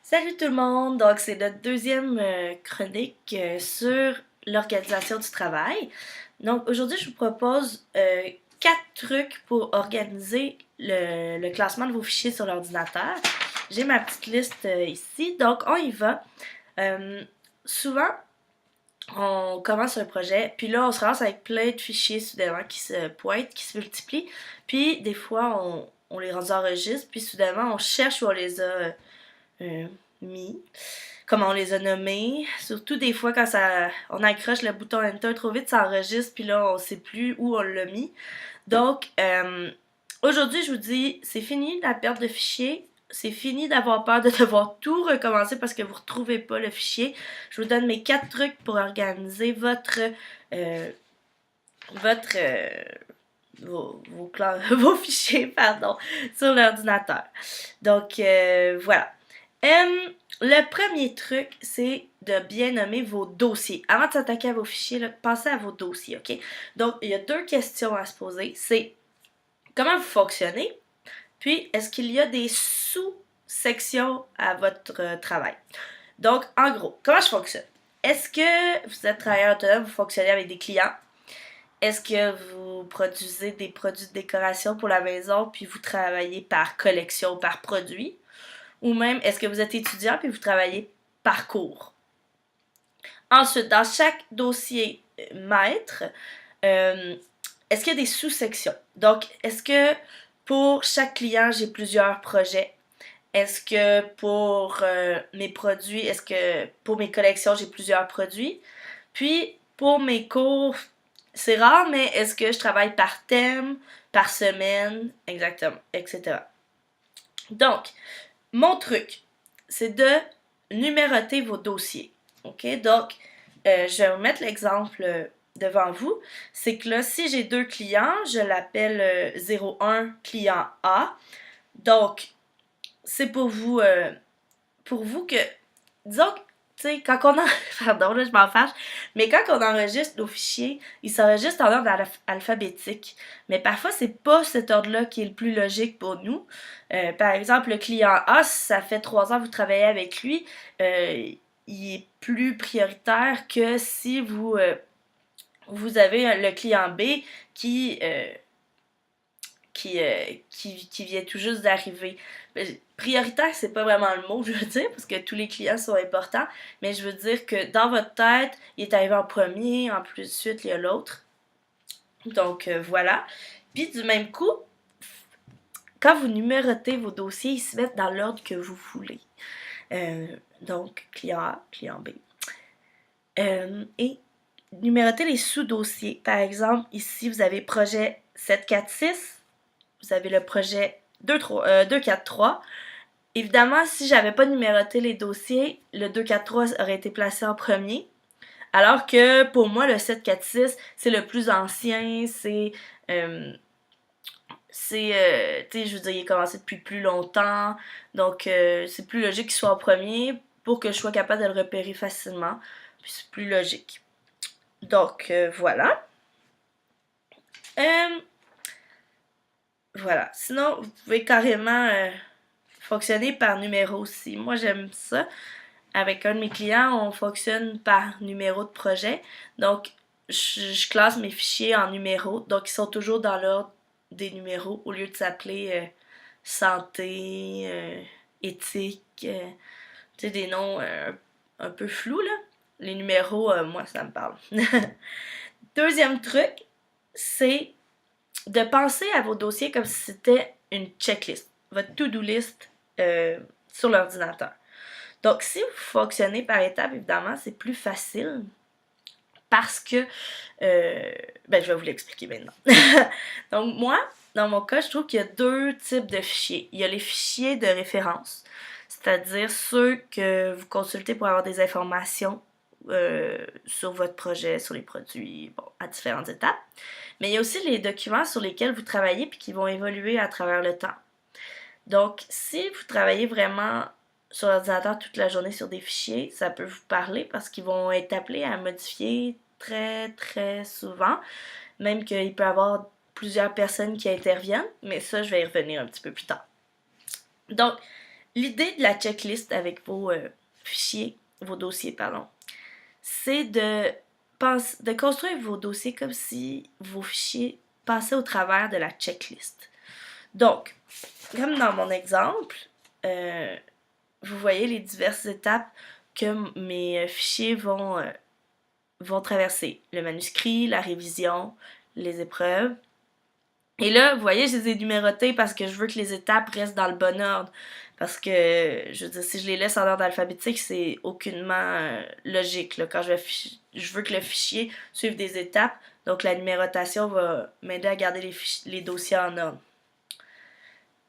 Salut tout le monde! Donc, c'est notre deuxième chronique sur l'organisation du travail. Donc, aujourd'hui, je vous propose 4 trucs pour organiser le classement de vos fichiers sur l'ordinateur. J'ai ma petite liste ici, donc on y va. Euh, Souvent, on commence un projet, puis là, on se ramasse avec plein de fichiers soudainement qui se pointent, qui se multiplient, puis des fois, on les enregistre, puis soudainement, on cherche où on les a euh, mis, comment on les a nommés. Surtout des fois quand on accroche le bouton Enter trop vite, ça enregistre, puis là on sait plus où on l'a mis. Donc aujourd'hui je vous dis, c'est fini la perte de fichiers. C'est fini d'avoir peur de devoir tout recommencer parce que vous ne retrouvez pas le fichier. Je vous donne mes 4 trucs pour organiser euh, votre vos fichiers pardon, sur l'ordinateur. Donc voilà. Le premier truc, c'est de bien nommer vos dossiers. Avant de s'attaquer à vos fichiers, là, pensez à vos dossiers, ok? Donc, il y a 2 questions à se poser. C'est comment vous fonctionnez, puis est-ce qu'il y a des sous-sections à votre travail? Donc, en gros, comment je fonctionne? Est-ce que vous êtes travailleur autonome, vous fonctionnez avec des clients? Est-ce que vous produisez des produits de décoration pour la maison, puis vous travaillez par collection, par produit? Ou même, est-ce que vous êtes étudiant puis vous travaillez par cours? Ensuite, dans chaque dossier maître, est-ce qu'il y a des sous-sections? Donc, est-ce que pour chaque client, j'ai plusieurs projets? Est-ce que pour mes produits, est-ce que pour mes collections, j'ai plusieurs produits? Puis, pour mes cours, c'est rare, mais est-ce que je travaille par thème, par semaine, exactement, etc. Donc, mon truc, c'est de numéroter vos dossiers. OK? Donc, je vais vous mettre l'exemple devant vous. C'est que là, si j'ai 2 clients, je l'appelle 01 client A. Donc, c'est pour vous que, disons que, tu sais, quand on en... Pardon, là, je m'en fâche. Mais quand on enregistre nos fichiers, ils s'enregistrent en ordre alphabétique. Mais parfois, c'est pas cet ordre-là qui est le plus logique pour nous. Par exemple, le client A, si ça fait 3 ans que vous travaillez avec lui, il est plus prioritaire que si vous avez le client B qui, qui vient tout juste d'arriver. Prioritaire, c'est pas vraiment le mot, je veux dire, parce que tous les clients sont importants, mais je veux dire que dans votre tête, il est arrivé en premier, en plus de suite, il y a l'autre. Donc voilà. Puis du même coup, quand vous numérotez vos dossiers, ils se mettent dans l'ordre que vous voulez. Donc, client A, client B. Et numéroter les sous-dossiers. Par exemple, ici, vous avez projet 746, vous avez le projet 243. Évidemment, si j'avais pas numéroté les dossiers, le 243 aurait été placé en premier. Alors que pour moi, le 746, c'est le plus ancien, tu sais, je veux dire, il est commencé depuis plus longtemps, donc c'est plus logique qu'il soit en premier pour que je sois capable de le repérer facilement, puis c'est plus logique. Donc, voilà. Euh, voilà. Sinon, vous pouvez carrément fonctionner par numéro aussi. Moi, j'aime ça. Avec un de mes clients, on fonctionne par numéro de projet. Donc, je classe mes fichiers en numéros. Donc, ils sont toujours dans l'ordre des numéros au lieu de s'appeler santé, éthique, tu sais, des noms un peu flous, là. Les numéros, moi, ça me parle. Deuxième truc, c'est de penser à vos dossiers comme si c'était une checklist, votre to-do list sur l'ordinateur. Donc, si vous fonctionnez par étapes, évidemment, c'est plus facile parce que, je vais vous l'expliquer maintenant. Donc, moi, dans mon cas, je trouve qu'il y a 2 types de fichiers. Il y a les fichiers de référence, c'est-à-dire ceux que vous consultez pour avoir des informations sur votre projet, sur les produits, bon, à différentes étapes. Mais il y a aussi les documents sur lesquels vous travaillez puis qui vont évoluer à travers le temps. Donc, si vous travaillez vraiment sur l'ordinateur toute la journée sur des fichiers, ça peut vous parler parce qu'ils vont être appelés à modifier très très souvent, même qu'il peut y avoir plusieurs personnes qui interviennent, mais ça je vais y revenir un petit peu plus tard. Donc, l'idée de la checklist avec vos fichiers, vos dossiers, pardon, c'est de construire vos dossiers comme si vos fichiers passaient au travers de la checklist. Donc, comme dans mon exemple, vous voyez les diverses étapes que mes fichiers vont traverser. Le manuscrit, la révision, les épreuves. Et là, vous voyez, je les ai numérotées parce que je veux que les étapes restent dans le bon ordre. Parce que, je veux dire, si je les laisse en ordre alphabétique, c'est aucunement logique. Là. Quand je veux que le fichier suive des étapes, donc la numérotation va m'aider à garder les dossiers en ordre.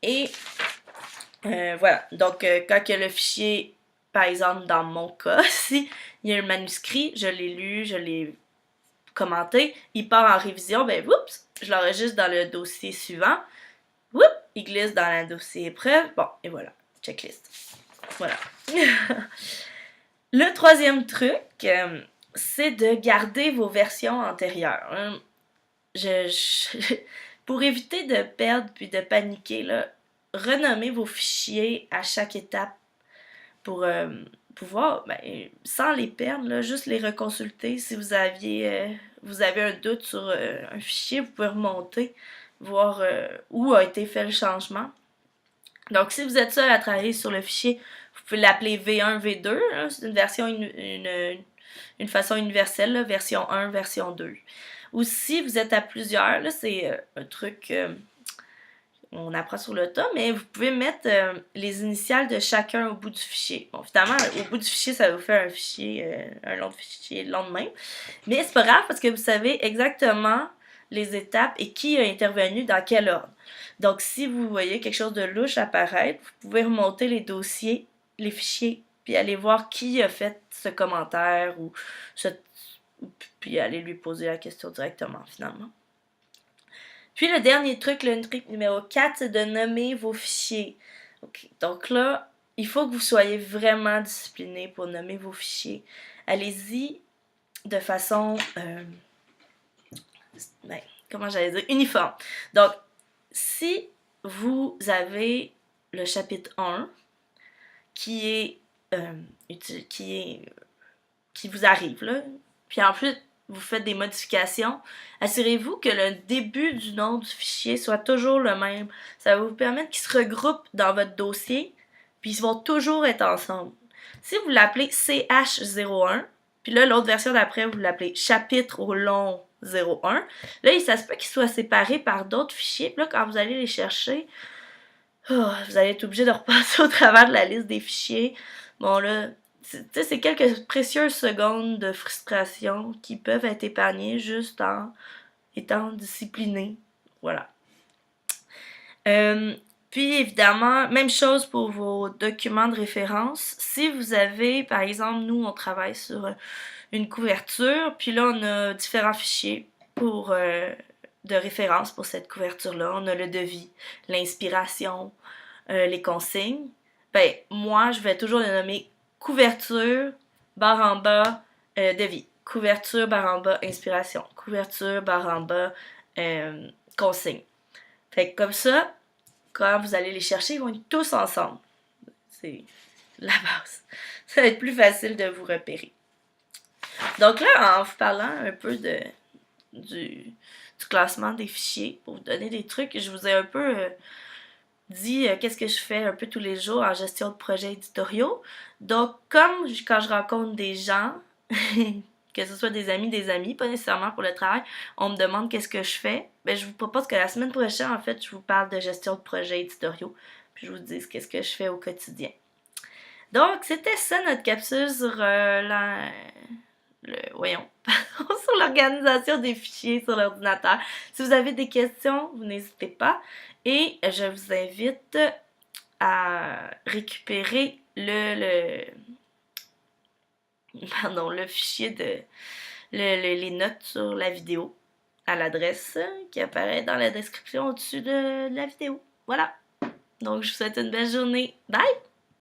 Et voilà, donc quand que le fichier, par exemple dans mon cas, si il y a un manuscrit, je l'ai lu, je l'ai commenté, il part en révision, ben oups, je l'enregistre dans le dossier suivant, oups, il glisse dans le dossier épreuve, bon, et voilà, checklist. Voilà. Le troisième truc, c'est de garder vos versions antérieures. Pour éviter de perdre puis de paniquer, là, renommez vos fichiers à chaque étape pour pouvoir, sans les perdre, là, juste les reconsulter. Si vous avez un doute sur un fichier, vous pouvez remonter, voir où a été fait le changement. Donc, si vous êtes seul à travailler sur le fichier, vous pouvez l'appeler V1, V2. Hein, c'est une version, une façon universelle, là, version 1, version 2. Ou si vous êtes à plusieurs, là, c'est un truc on apprend sur le tas, mais vous pouvez mettre les initiales de chacun au bout du fichier. Bon, finalement, au bout du fichier, ça va vous faire un fichier, un long fichier le lendemain. Mais c'est pas grave parce que vous savez exactement les étapes et qui a intervenu dans quel ordre. Donc, si vous voyez quelque chose de louche apparaître, vous pouvez remonter les dossiers, les fichiers, puis aller voir qui a fait ce commentaire puis aller lui poser la question directement, finalement. Puis le dernier truc, le truc numéro 4, c'est de nommer vos fichiers. Okay. Donc là, il faut que vous soyez vraiment discipliné pour nommer vos fichiers. Allez-y de façon, comment j'allais dire, uniforme. Donc, si vous avez le chapitre 1 qui vous arrive, là, puis ensuite, vous faites des modifications, assurez-vous que le début du nom du fichier soit toujours le même. Ça va vous permettre qu'ils se regroupent dans votre dossier, puis ils vont toujours être ensemble. Si vous l'appelez CH01, puis là, l'autre version d'après, vous l'appelez chapitre au long 01, là, ça se peut qu'ils soient séparés par d'autres fichiers, puis là, quand vous allez les chercher, vous allez être obligé de repasser au travers de la liste des fichiers. Bon, là, c'est quelques précieuses secondes de frustration qui peuvent être épargnées juste en étant discipliné. Voilà. Puis évidemment, même chose pour vos documents de référence. Si vous avez, par exemple, nous on travaille sur une couverture, puis là on a différents fichiers de référence pour cette couverture-là. On a le devis, l'inspiration, les consignes. Ben, moi, je vais toujours le nommer couverture, barre en bas, devis. Couverture, barre en bas, inspiration. Couverture, barre en bas, consigne. Fait que comme ça, quand vous allez les chercher, ils vont être tous ensemble. C'est la base. Ça va être plus facile de vous repérer. Donc là, en vous parlant un peu du classement des fichiers, pour vous donner des trucs, je vous ai un peu dit qu'est-ce que je fais un peu tous les jours en gestion de projets éditoriaux. Donc, comme quand je rencontre des gens, que ce soit des amis, pas nécessairement pour le travail, on me demande qu'est-ce que je fais, ben je vous propose que la semaine prochaine, en fait, je vous parle de gestion de projets éditoriaux, puis je vous dise qu'est-ce que je fais au quotidien. Donc, c'était ça notre capsule sur sur l'organisation des fichiers sur l'ordinateur. Si vous avez des questions, vous n'hésitez pas. Et je vous invite à récupérer le fichier les notes sur la vidéo à l'adresse qui apparaît dans la description au-dessus de la vidéo. Voilà. Donc, je vous souhaite une belle journée. Bye!